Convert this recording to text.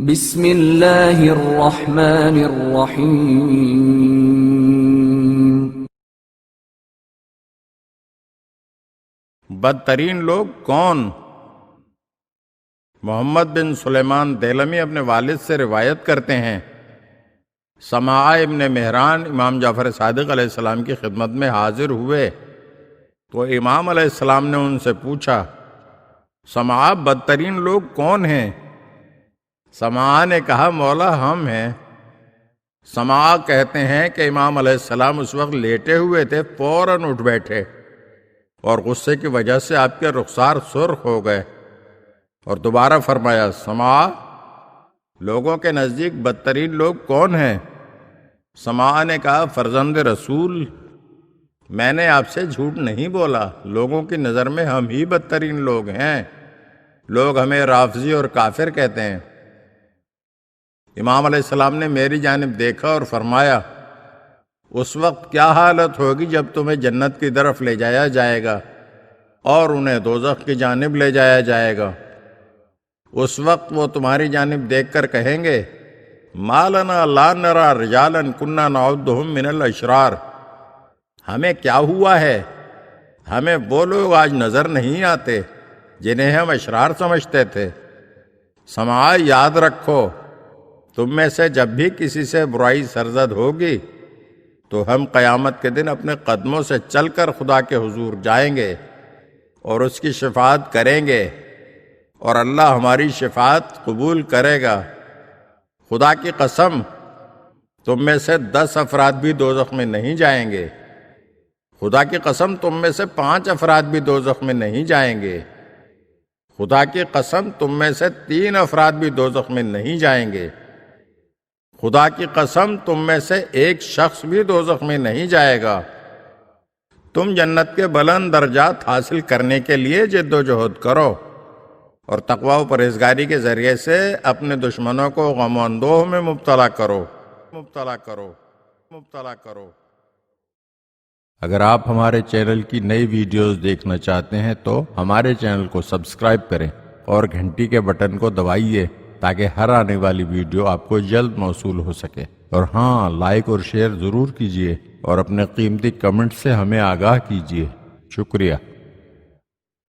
بسم اللہ الرحمن الرحیم۔ بدترین لوگ کون؟ محمد بن سلیمان دیلمی اپنے والد سے روایت کرتے ہیں، سماع ابن مہران امام جعفر صادق علیہ السلام کی خدمت میں حاضر ہوئے تو امام علیہ السلام نے ان سے پوچھا، سماع بدترین لوگ کون ہیں؟ سماع نے کہا، مولا ہم ہیں۔ سماع کہتے ہیں کہ امام علیہ السلام اس وقت لیٹے ہوئے تھے، فوراً اٹھ بیٹھے اور غصے کی وجہ سے آپ کے رخسار سرخ ہو گئے اور دوبارہ فرمایا، سماع لوگوں کے نزدیک بدترین لوگ کون ہیں؟ سماع نے کہا، فرزند رسول، میں نے آپ سے جھوٹ نہیں بولا، لوگوں کی نظر میں ہم ہی بدترین لوگ ہیں، لوگ ہمیں رافضی اور کافر کہتے ہیں۔ امام علیہ السلام نے میری جانب دیکھا اور فرمایا، اس وقت کیا حالت ہوگی جب تمہیں جنت کی طرف لے جایا جائے گا اور انہیں دوزخ کی جانب لے جایا جائے گا۔ اس وقت وہ تمہاری جانب دیکھ کر کہیں گے، ما لنا لا نرى رجالا كنا نعدهم من الاشرار، ہمیں کیا ہوا ہے، ہمیں وہ لوگ آج نظر نہیں آتے جنہیں ہم اشرار سمجھتے تھے۔ سماع یاد رکھو، تم میں سے جب بھی کسی سے برائی سرزد ہوگی تو ہم قیامت کے دن اپنے قدموں سے چل کر خدا کے حضور جائیں گے اور اس کی شفاعت کریں گے اور اللہ ہماری شفاعت قبول کرے گا۔ خدا کی قسم، تم میں سے 10 افراد بھی دوزخ میں نہیں جائیں گے، خدا کی قسم تم میں سے 5 افراد بھی دوزخ میں نہیں جائیں گے، خدا کی قسم تم میں سے 3 افراد بھی دوزخ میں نہیں جائیں گے، خدا کی قسم تم میں سے 1 شخص بھی دوزخ میں نہیں جائے گا۔ تم جنت کے بلند درجات حاصل کرنے کے لیے جد و جہد کرو اور تقوی و پرہیزگاری کے ذریعے سے اپنے دشمنوں کو غم و اندوہ میں مبتلا کرو۔ اگر آپ ہمارے چینل کی نئی ویڈیوز دیکھنا چاہتے ہیں تو ہمارے چینل کو سبسکرائب کریں اور گھنٹی کے بٹن کو دبائیے تاکہ ہر آنے والی ویڈیو آپ کو جلد موصول ہو سکے، اور ہاں، لائک اور شیئر ضرور کیجیے اور اپنے قیمتی کمنٹ سے ہمیں آگاہ کیجیے۔ شکریہ۔